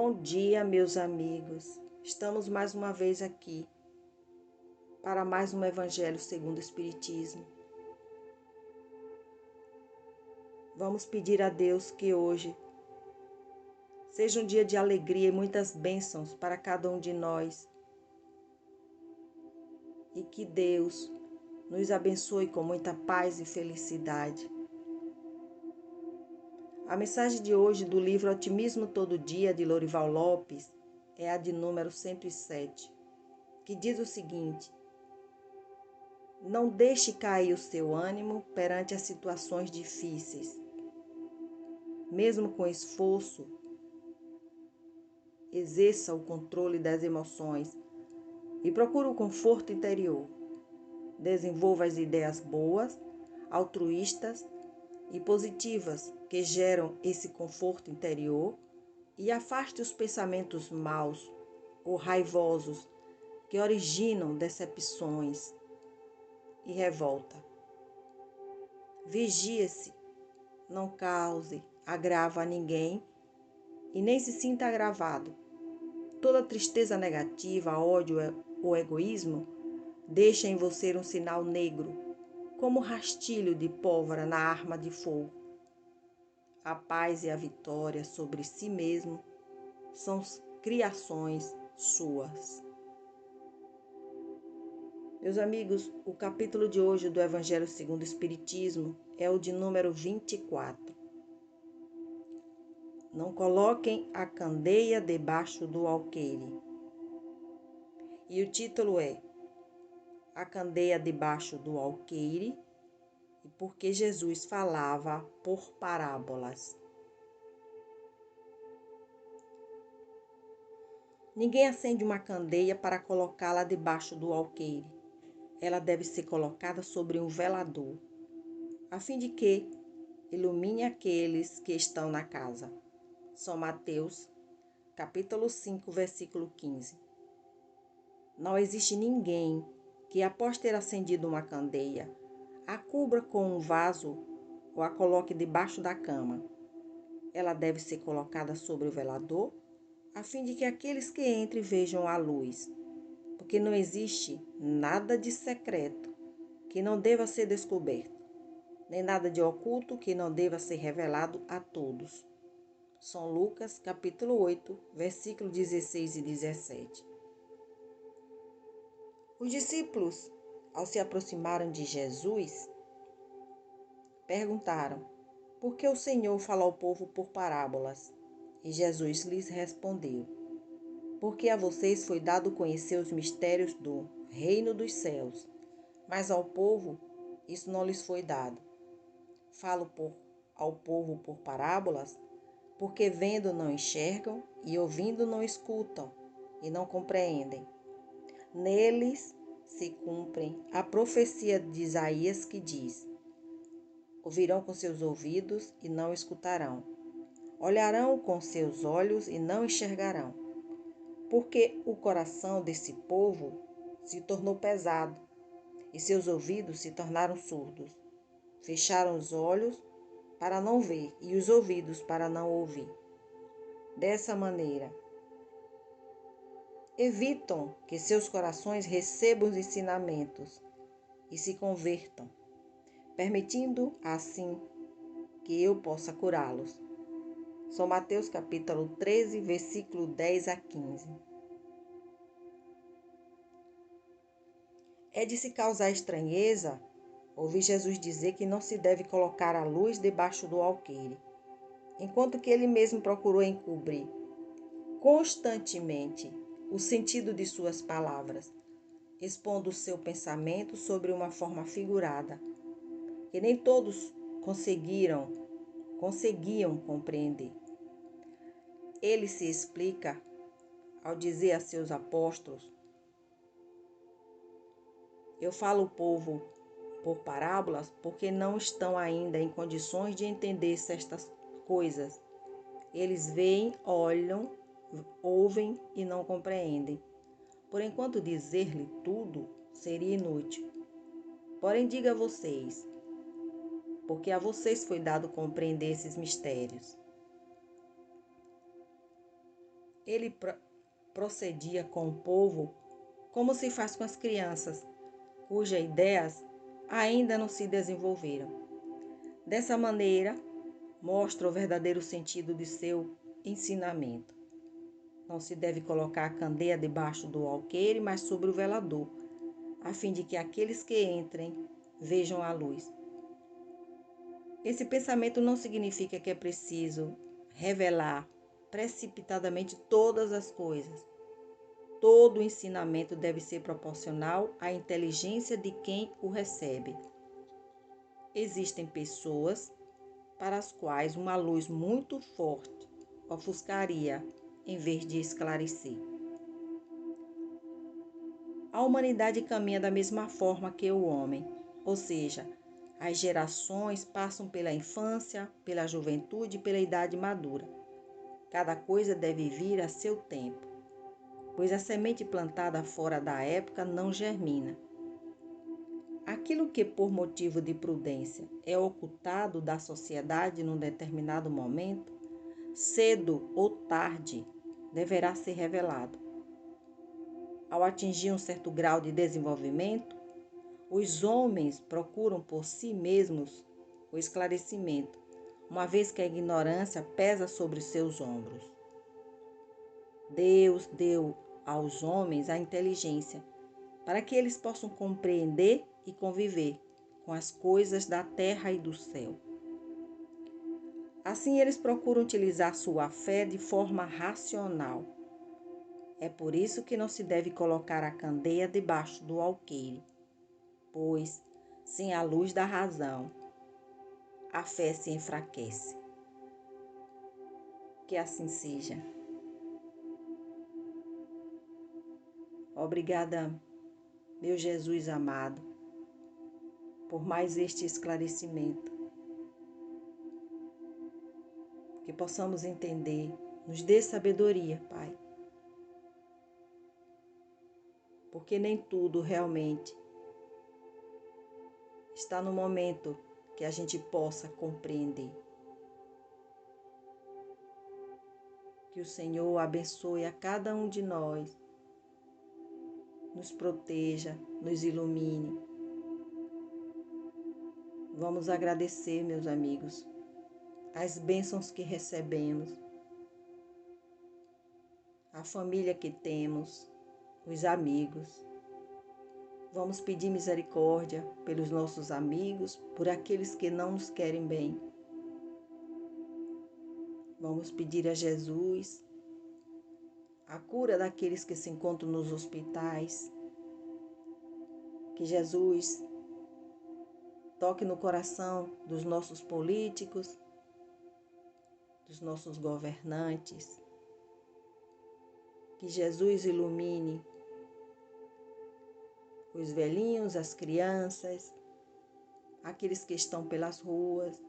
Bom dia, meus amigos. Estamos mais uma vez aqui para mais um Evangelho segundo o Espiritismo. Vamos pedir a Deus que hoje seja um dia de alegria e muitas bênçãos para cada um de nós. E que Deus nos abençoe com muita paz e felicidade. A mensagem de hoje do livro Otimismo Todo Dia, de Lorival Lopes, é a de número 107, que diz o seguinte: não deixe cair o seu ânimo perante as situações difíceis. Mesmo com esforço, exerça o controle das emoções e procure o conforto interior. Desenvolva as ideias boas, altruístas e positivas que geram esse conforto interior e afaste os pensamentos maus ou raivosos que originam decepções e revolta. Vigie-se, não cause agravo a ninguém e nem se sinta agravado. Toda tristeza negativa, ódio ou egoísmo deixa em você um sinal negro, como rastilho de pólvora na arma de fogo. A paz e a vitória sobre si mesmo são criações suas. Meus amigos, o capítulo de hoje do Evangelho segundo o Espiritismo é o de número 24. Não coloquem a candeia debaixo do alqueire. E o título é A Candeia Debaixo do Alqueire, e porque Jesus falava por parábolas. Ninguém acende uma candeia para colocá-la debaixo do alqueire. Ela deve ser colocada sobre um velador, a fim de que ilumine aqueles que estão na casa. São Mateus, capítulo 5, versículo 15. Não existe ninguém que, após ter acendido uma candeia, a cubra com um vaso ou a coloque debaixo da cama. Ela deve ser colocada sobre o velador, a fim de que aqueles que entrem vejam a luz, porque não existe nada de secreto que não deva ser descoberto, nem nada de oculto que não deva ser revelado a todos. São Lucas, capítulo 8, versículos 16 e 17. Os discípulos, ao se aproximarem de Jesus, perguntaram: por que o Senhor fala ao povo por parábolas? E Jesus lhes respondeu: porque a vocês foi dado conhecer os mistérios do reino dos céus, mas ao povo isso não lhes foi dado. Falo ao povo por parábolas, porque vendo não enxergam e ouvindo não escutam e não compreendem. Neles se cumpre a profecia de Isaías que diz: ouvirão com seus ouvidos e não escutarão, olharão com seus olhos e não enxergarão, porque o coração desse povo se tornou pesado e seus ouvidos se tornaram surdos. Fecharam os olhos para não ver e os ouvidos para não ouvir. Dessa maneira, evitam que seus corações recebam os ensinamentos e se convertam, permitindo assim que eu possa curá-los. São Mateus capítulo 13, versículo 10 a 15. É de se causar estranheza ouvir Jesus dizer que não se deve colocar a luz debaixo do alqueire, enquanto que ele mesmo procurou encobrir constantemente o sentido de suas palavras, expondo o seu pensamento sobre uma forma figurada, que nem todos conseguiam compreender. Ele se explica ao dizer a seus apóstolos: eu falo ao povo por parábolas porque não estão ainda em condições de entender certas coisas. Eles veem, olham, ouvem e não compreendem. Por enquanto, dizer-lhe tudo seria inútil. Porém, diga a vocês, porque a vocês foi dado compreender esses mistérios. Ele procedia com o povo como se faz com as crianças, cujas ideias ainda não se desenvolveram. Dessa maneira, mostra o verdadeiro sentido de seu ensinamento. Não se deve colocar a candeia debaixo do alqueire, mas sobre o velador, a fim de que aqueles que entrem vejam a luz. Esse pensamento não significa que é preciso revelar precipitadamente todas as coisas. Todo o ensinamento deve ser proporcional à inteligência de quem o recebe. Existem pessoas para as quais uma luz muito forte ofuscaria em vez de esclarecer. A humanidade caminha da mesma forma que o homem, ou seja, as gerações passam pela infância, pela juventude e pela idade madura. Cada coisa deve vir a seu tempo, pois a semente plantada fora da época não germina. Aquilo que, por motivo de prudência, é ocultado da sociedade num determinado momento, cedo ou tarde, deverá ser revelado. Ao atingir um certo grau de desenvolvimento, os homens procuram por si mesmos o esclarecimento, uma vez que a ignorância pesa sobre seus ombros. Deus deu aos homens a inteligência para que eles possam compreender e conviver com as coisas da terra e do céu. Assim, eles procuram utilizar sua fé de forma racional. É por isso que não se deve colocar a candeia debaixo do alqueire, pois, sem a luz da razão, a fé se enfraquece. Que assim seja. Obrigada, meu Jesus amado, por mais este esclarecimento. Que possamos entender, nos dê sabedoria, Pai. Porque nem tudo realmente está no momento que a gente possa compreender. Que o Senhor abençoe a cada um de nós, nos proteja, nos ilumine. Vamos agradecer, meus amigos, as bênçãos que recebemos, a família que temos, os amigos. Vamos pedir misericórdia pelos nossos amigos, por aqueles que não nos querem bem. Vamos pedir a Jesus a cura daqueles que se encontram nos hospitais. Que Jesus toque no coração dos nossos políticos, dos nossos governantes. Que Jesus ilumine os velhinhos, as crianças, aqueles que estão pelas ruas,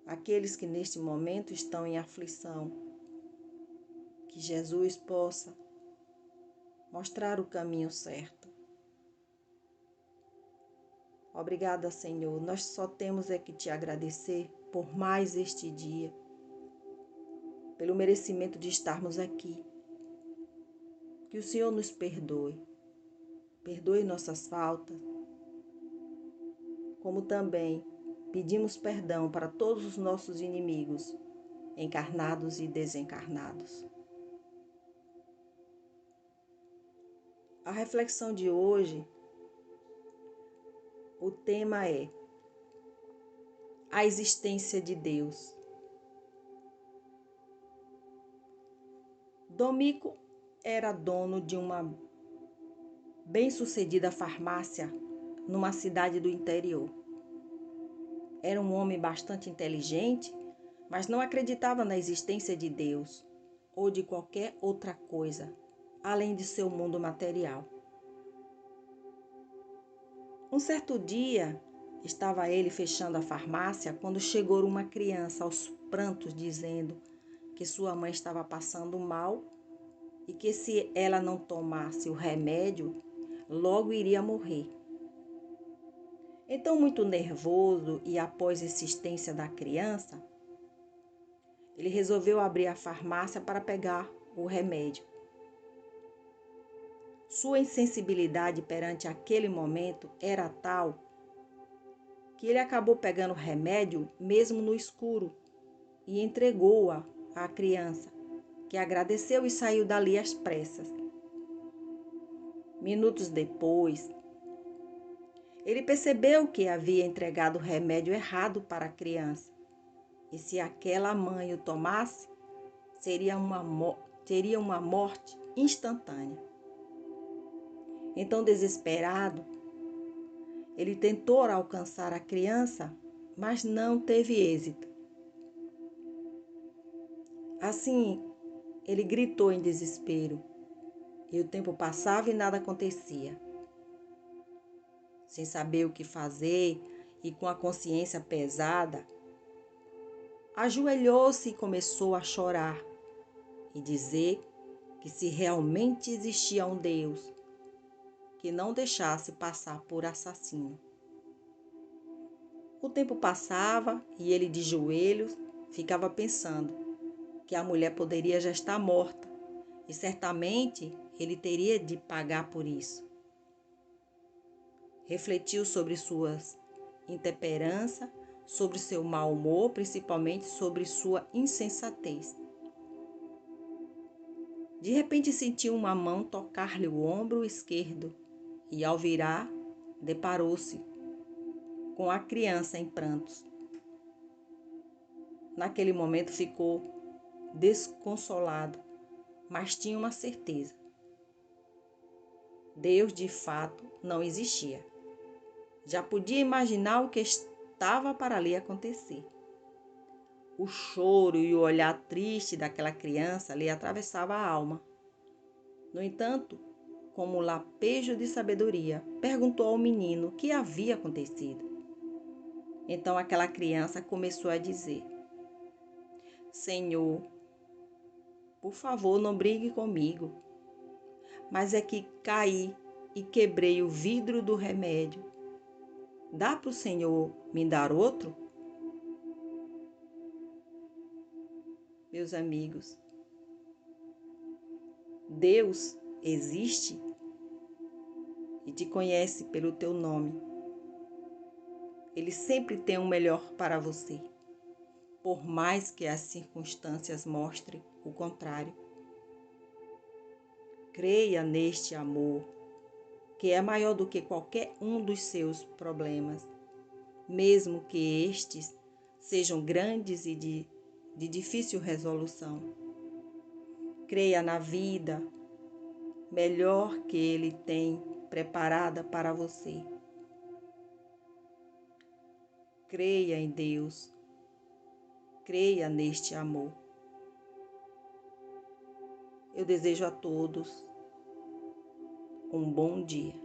aqueles que neste momento estão em aflição. Que Jesus possa mostrar o caminho certo. Obrigada, Senhor. Nós só temos é que te agradecer por mais este dia, pelo merecimento de estarmos aqui. Que o Senhor nos perdoe. Perdoe nossas faltas, como também pedimos perdão para todos os nossos inimigos, encarnados e desencarnados. A reflexão de hoje, o tema é a existência de Deus. Domício era dono de uma bem-sucedida farmácia numa cidade do interior. Era um homem bastante inteligente, mas não acreditava na existência de Deus ou de qualquer outra coisa, além de seu mundo material. Um certo dia, estava ele fechando a farmácia quando chegou uma criança aos prantos dizendo que sua mãe estava passando mal e que se ela não tomasse o remédio, logo iria morrer. Então, muito nervoso e após a insistência da criança, Ele resolveu abrir a farmácia para pegar o remédio. Sua insensibilidade perante aquele momento era tal que ele acabou pegando o remédio mesmo no escuro e entregou-a à criança, que agradeceu e saiu dali às pressas. Minutos depois, ele percebeu que havia entregado o remédio errado para a criança. E se aquela mãe o tomasse, teria uma morte instantânea. Então, desesperado, ele tentou alcançar a criança, mas não teve êxito. Assim, ele gritou em desespero, e o tempo passava e nada acontecia. Sem saber o que fazer e com a consciência pesada, ajoelhou-se e começou a chorar e dizer que se realmente existia um Deus, que não deixasse passar por assassino. O tempo passava e ele, de joelhos, ficava pensando que a mulher poderia já estar morta e certamente ele teria de pagar por isso. Refletiu sobre suas intemperança, sobre seu mau humor, principalmente sobre sua insensatez. De repente sentiu uma mão tocar-lhe o ombro esquerdo e, ao virar, deparou-se com a criança em prantos. Naquele momento ficou desconsolado, mas tinha uma certeza. Deus de fato não existia. Já podia imaginar o que estava para ali acontecer. O choro e o olhar triste daquela criança lhe atravessava a alma. No entanto, como lapejo de sabedoria, perguntou ao menino o que havia acontecido. Então aquela criança começou a dizer: Senhor, por favor, não brigue comigo, mas é que caí e quebrei o vidro do remédio. Dá para o Senhor me dar outro? Meus amigos, Deus existe e te conhece pelo teu nome. Ele sempre tem o melhor para você, por mais que as circunstâncias mostrem o contrário. Creia neste amor, que é maior do que qualquer um dos seus problemas, mesmo que estes sejam grandes e de difícil resolução. Creia na vida melhor que Ele tem preparada para você. Creia em Deus, creia neste amor. Eu desejo a todos um bom dia.